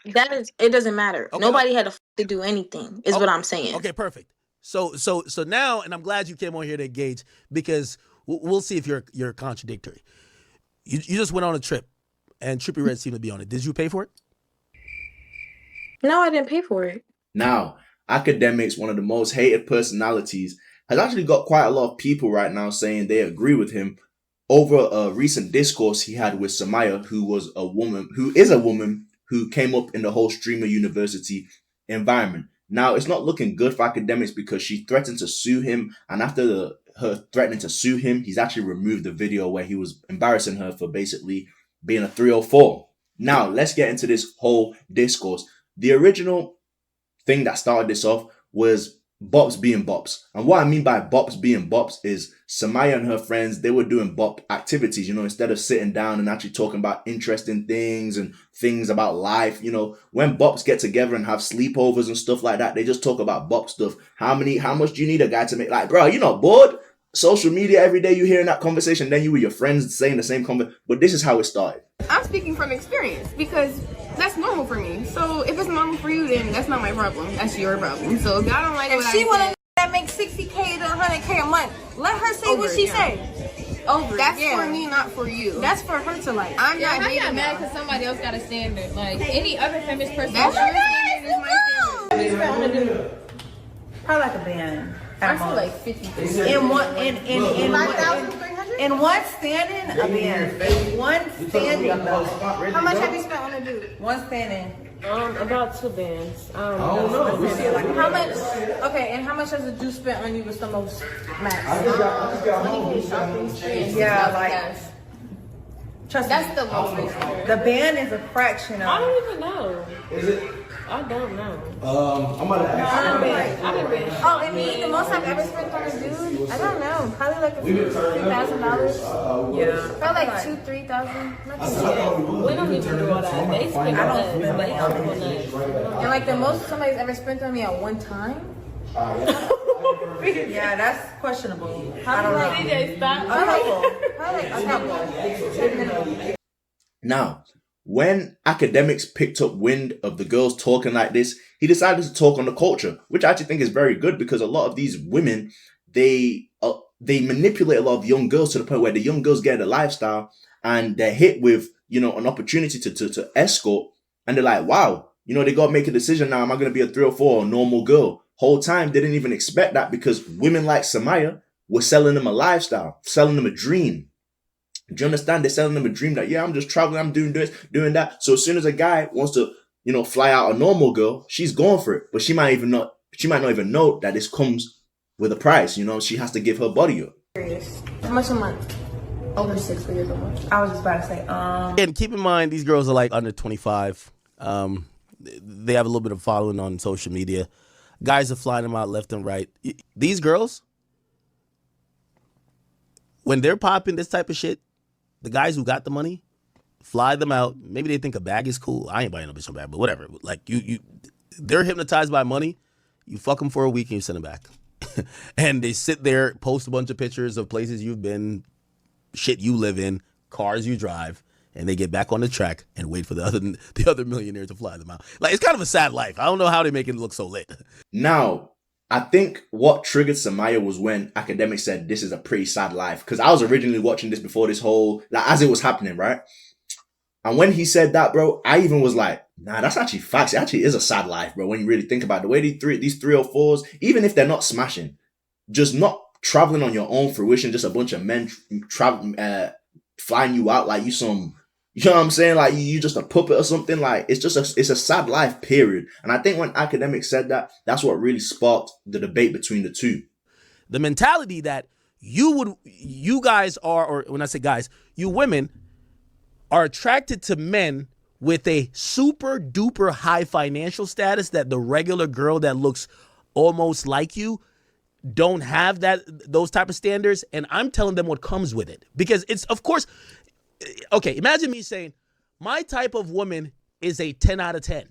It doesn't matter. Okay, Nobody had to do anything, is what I'm saying. Okay, perfect. So now, and I'm glad you came on here to engage, because we'll see if you're contradictory. You just went on a trip, and Trippie Redd seemed to be on it. Did you pay for it? No, I didn't pay for it. Now, Akademiks, one of the most hated personalities, has actually got quite a lot of people right now saying they agree with him over a recent discourse he had with Summyah, who is a woman who came up in the whole streamer university environment. Now, it's not looking good for Akademiks because she threatened to sue him, and after her threatening to sue him, he's actually removed the video where he was embarrassing her for basically being a 304. Now, let's get into this whole discourse. The original thing that started this off was bops being bops. And what I mean by bops being bops is Summyah and her friends, they were doing bop activities, instead of sitting down and actually talking about interesting things and things about life. When bops get together and have sleepovers and stuff like that, they just talk about bop stuff. How much do you need a guy to make? Like, bro, you're not bored? Social media, every day you hearing that conversation, then you with your friends saying the same conversation. But this is how it started. I'm speaking from experience because that's normal for me. So if it's normal for you, then that's not my problem. That's your problem. So if y'all don't like if she want to that makes 60K to 100K a month, let her say what she say. That's for me, not for you. That's for her to like. I'm not mad because somebody else got a standard. Like any other famous person. That's your standard is my standard. Probably like a band. I feel like 50. In one standing, a band. One standing. How much have you spent on a dude? One standing. About 2 bands. I don't know. How much? Okay, and how much has a dude spent on you was the most max? I just got home. Yeah, like. Trust That's me. the most. The band is a fraction of. I don't even know. Is it? I don't know. I'm gonna ask. Oh, and me, the most I've ever spent on a dude, I don't know, probably like a few $2,000. Yeah. Probably like $2,000-3,000. We don't even do all that. They spend on us. They spend on us. And like the most somebody's ever spent on me at one time. Yeah, that's questionable. I don't know. DJ, stop. Probably like a couple. Now, when Akademiks picked up wind of the girls talking like this, he decided to talk on the culture, which I actually think is very good because a lot of these women, they manipulate a lot of young girls to the point where the young girls get a lifestyle and they're hit with, an opportunity to escort, and they're like, wow, they got to make a decision now. Am I going to be a 304 or a normal girl? Whole time, they didn't even expect that because women like Summyah were selling them a lifestyle, selling them a dream. Do you understand? They're selling them a dream that, I'm just traveling, I'm doing this, doing that. So as soon as a guy wants to, fly out a normal girl, she's going for it. But she might not even know that this comes with a price. She has to give her body up. How much a month? Over 6 figures a month. I was just about to say, And keep in mind, these girls are like under 25. They have a little bit of following on social media. Guys are flying them out left and right. These girls, when they're popping this type of shit, the guys who got the money, fly them out. Maybe they think a bag is cool. I ain't buying no bitch no bag, but whatever. Like they're hypnotized by money. You fuck them for a week and you send them back. And they sit there, post a bunch of pictures of places you've been, shit you live in, cars you drive, and they get back on the track and wait for the other millionaires to fly them out. Like, it's kind of a sad life. I don't know how they make it look so lit. Now, I think what triggered Summyah was when Akademiks said this is a pretty sad life. Because I was originally watching this before this whole, as it was happening, right? And when he said that, bro, I even was like, nah, that's actually facts. It actually is a sad life, bro, when you really think about it. The way these 304s, even if they're not smashing, just not traveling on your own fruition, just a bunch of men flying you out like you some, you know what I'm saying? Like you just a puppet or something. Like it's a sad life, period. And I think when Akademiks said that, that's what really sparked the debate between the two. The mentality that you guys are, or when I say guys, you women are attracted to men with a super duper high financial status that the regular girl that looks almost like you don't have those type of standards. And I'm telling them what comes with it, because it's, of course, okay, imagine me saying my type of woman is a 10 out of 10.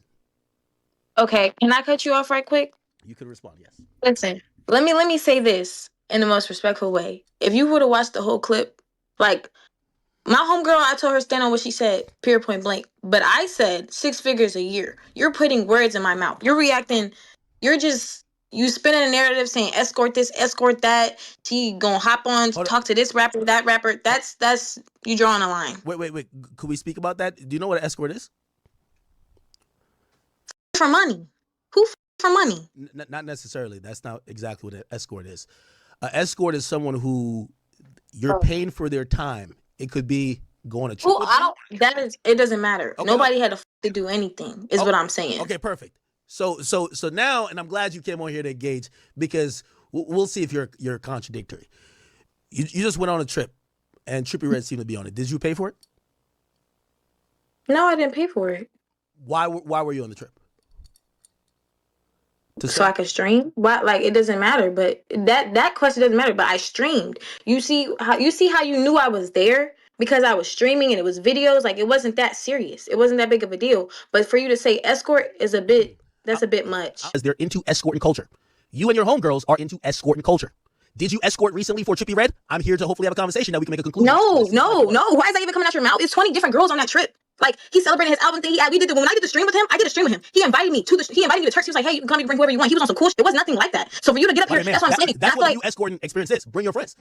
Okay, can I cut you off right quick? You can respond, yes. Listen, let me say this in the most respectful way. If you would have watched the whole clip, like, My homegirl, I told her stand on what she said, period, point blank. But I said 6 figures a year. You're putting words in my mouth. You're reacting. You spinning a narrative saying escort this, escort that. She gonna hop on, talk to this rapper, that rapper. That's you drawing a line. Wait. Could we speak about that? Do you know what an escort is? For money. Who for money? Not necessarily. That's not exactly what an escort is. An escort is someone who you're paying for their time. It could be going to trip. It doesn't matter. Okay, Nobody had to do anything, is what I'm saying. Okay, perfect. So now, and I'm glad you came on here to engage, because we'll see if you're contradictory. You just went on a trip, and Trippie Redd seemed to be on it. Did you pay for it? No, I didn't pay for it. Why were you on the trip? So I could stream? Why? Like, it doesn't matter. But that question doesn't matter. But I streamed. You see how you knew I was there? Because I was streaming and it was videos. Like, it wasn't that serious. It wasn't that big of a deal. But for you to say escort is that's a bit much. They're into escorting culture. You and your homegirls are into escorting culture. Did you escort recently for Trippie Redd? I'm here to hopefully have a conversation that we can make a conclusion. No. Why is that even coming out your mouth? It's 20 different girls on that trip. Like, he celebrated his album thing. When I did the stream with him, I did a stream with him. He invited me to Turks. He was like, hey, you can come and bring whoever you want. He was on some cool shit. It was nothing like that. So for you to get up here, that's what I'm saying. That's what the new escorting experience is. Bring your friends.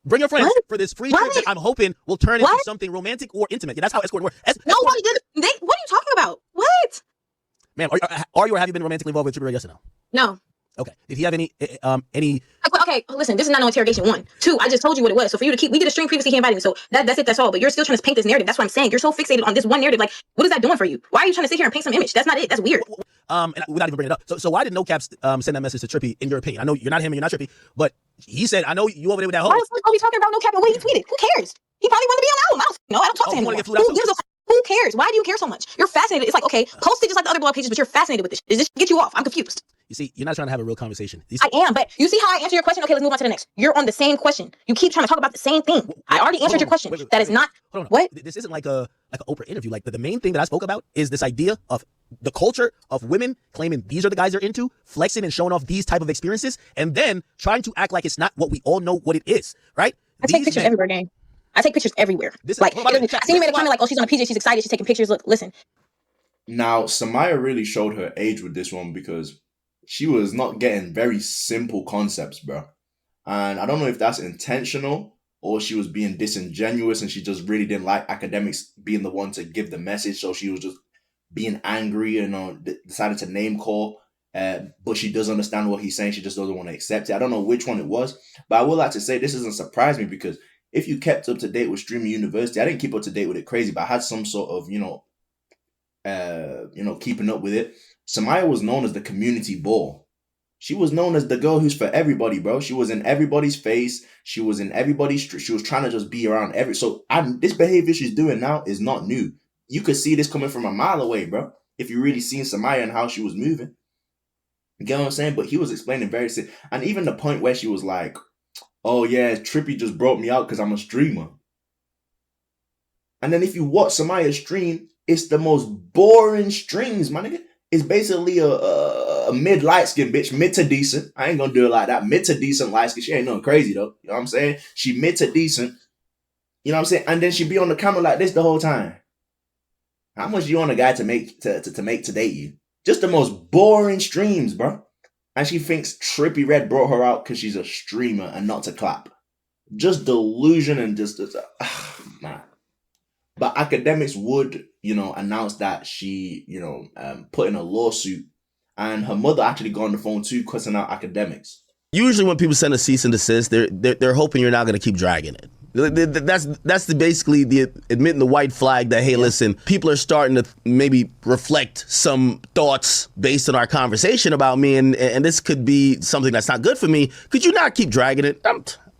Bring your friends for this free trip that I'm hoping will turn into something romantic or intimate. Yeah, that's how escorting works. Nobody did. What are you talking about? What? Ma'am, are you or have you been romantically involved with Trippie Redd? Yes or no? No. Okay. Did he have any? Okay, listen. This is not no interrogation. 1, 2. I just told you what it was. So for you to we did a stream previously. He invited me. So that's it. That's all. But you're still trying to paint this narrative. That's what I'm saying. You're so fixated on this one narrative. Like, what is that doing for you? Why are you trying to sit here and paint some image? That's not it. That's weird. And without even bringing it up. So why did No Caps send that message to Trippie? In your opinion, I know you're not him and you're not Trippie, but he said, I know you over there with that hoe. Why the fuck are we talking about No Cap and what he tweeted? Who cares? He probably wanted to be on the album. I don't talk to him anymore. Who cares? Why do you care so much? You're fascinated. It's like, okay, post it just like the other blog pages, but you're fascinated with this. Does this get you off? I'm confused. You see, you're not trying to have a real conversation. I am, but you see how I answer your question? Okay, let's move on to the next. You're on the same question. You keep trying to talk about the same thing. I already answered your question. That is not... What? This isn't like an Oprah interview. Like, the main thing that I spoke about is this idea of the culture of women claiming these are the guys they're into, flexing and showing off these type of experiences, and then trying to act like it's not what we all know what it is, right? I take pictures everywhere, gang. I take pictures everywhere. I seen you made a comment like, oh, she's on a PJ, she's excited, she's taking pictures. Look, listen. Now, Summyah really showed her age with this one, because she was not getting very simple concepts, bro. And I don't know if that's intentional or she was being disingenuous and she just really didn't like Akademiks being the one to give the message. So she was just being angry and decided to name call. But she does understand what he's saying. She just doesn't want to accept it. I don't know which one it was. But I would like to say this doesn't surprise me, because if you kept up to date with Streamer University, I didn't keep up to date with it crazy, but I had some sort of, keeping up with it. Summyah was known as the community ball. She was known as the girl who's for everybody, bro. She was in everybody's face. She was in everybody's street. She was trying to just be around this behavior she's doing now is not new. You could see this coming from a mile away, bro. If you really seen Summyah and how she was moving. You get what I'm saying? But he was explaining and even the point where she was like, oh yeah, Trippie just brought me out because I'm a streamer. And then if you watch Summyah's stream, it's the most boring streams, my nigga. It's basically a mid light skin bitch, mid to decent. I ain't gonna do it like that. Mid to decent light skin. She ain't nothing crazy though. You know what I'm saying? She mid to decent. You know what I'm saying? And then she be on the camera like this the whole time. How much you want a guy to make to date you? Just the most boring streams, bro. And she thinks Trippie Redd brought her out because she's a streamer and not to clap. Just delusion and man. But Akademiks would, announce that she, put in a lawsuit, and her mother actually got on the phone too, cussing out Akademiks. Usually when people send a cease and desist, they're hoping you're not going to keep dragging it. That's basically the admitting the white flag that, hey, listen, people are starting to maybe reflect some thoughts based on our conversation about me, and this could be something that's not good for me. Could you not keep dragging it?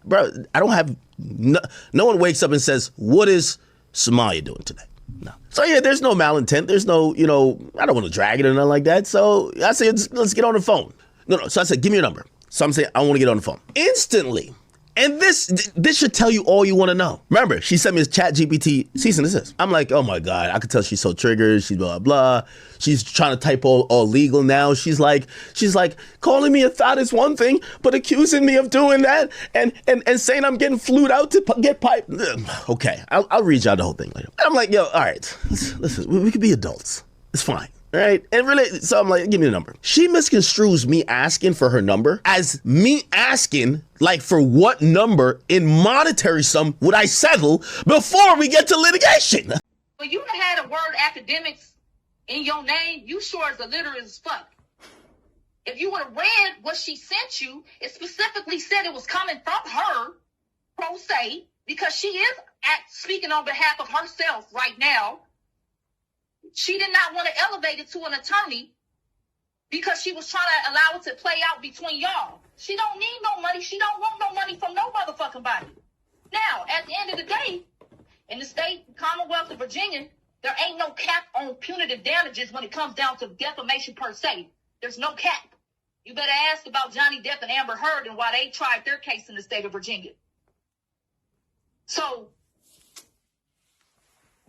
Bro, I don't have, no one wakes up and says, what is Summyah doing today? No. So yeah, there's no malintent. There's no, I don't want to drag it or nothing like that. So I said, let's get on the phone. No. So I said, give me your number. So I'm saying, I want to get on the phone. Instantly, And this should tell you all you want to know. Remember, she sent me this chat GPT cease and desist. I'm like, oh my God, I could tell she's so triggered. She's blah, blah. She's trying to type all legal now. She's like, calling me a thought is one thing, but accusing me of doing that and saying I'm getting flued out to get pipe. Okay, I'll read y'all the whole thing later. I'm like, yo, all right, listen, we could be adults. It's fine. Right? And really, so I'm like, give me the number. She misconstrues me asking for her number as me asking, like, for what number in monetary sum would I settle before we get to litigation? Well, you done had a word academics in your name, you sure as illiterate as fuck. If you would have read what she sent you, it specifically said it was coming from her, pro se, because she is speaking on behalf of herself right now. She did not want to elevate it to an attorney because she was trying to allow it to play out between y'all. She don't need no money. She don't want no money from no motherfucking body. Now, at the end of the day, in the state Commonwealth of Virginia, there ain't no cap on punitive damages when it comes down to defamation per se. There's no cap. You better ask about Johnny Depp and Amber Heard and why they tried their case in the state of Virginia. So,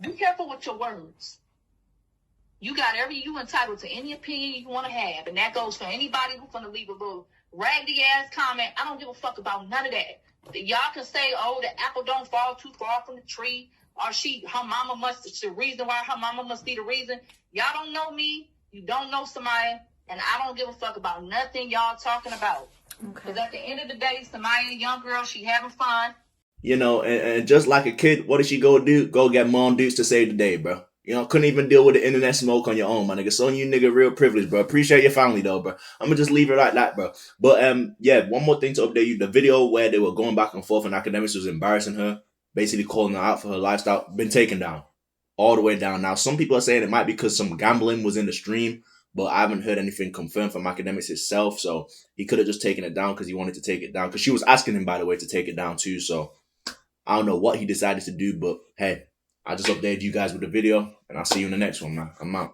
be careful with your words. You entitled to any opinion you want to have. And that goes for anybody who's going to leave a little raggedy ass comment. I don't give a fuck about none of that. Y'all can say, oh, the apple don't fall too far from the tree. Or her mama it's the reason why her mama must be the reason. Y'all don't know me. You don't know Summyah. And I don't give a fuck about nothing y'all talking about. Because at the end of the day, Summyah, a young girl, she having fun. You know, and just like a kid, what did she go do? Go get Mom Dukes to save the day, bro. You know, couldn't even deal with the internet smoke on your own, my nigga. So you nigga real privilege, bro. Appreciate your family, though, bro. I'm gonna just leave it like that, bro. But, yeah, one more thing to update you. The video where they were going back and forth and Akademiks was embarrassing her, basically calling her out for her lifestyle, been taken down. All the way down. Now, some people are saying it might be because some gambling was in the stream, but I haven't heard anything confirmed from Akademiks himself, so he could have just taken it down because he wanted to take it down. Because she was asking him, by the way, to take it down, too, so I don't know what he decided to do, but, hey. I just updated you guys with the video, and I'll see you in the next one, man. I'm out.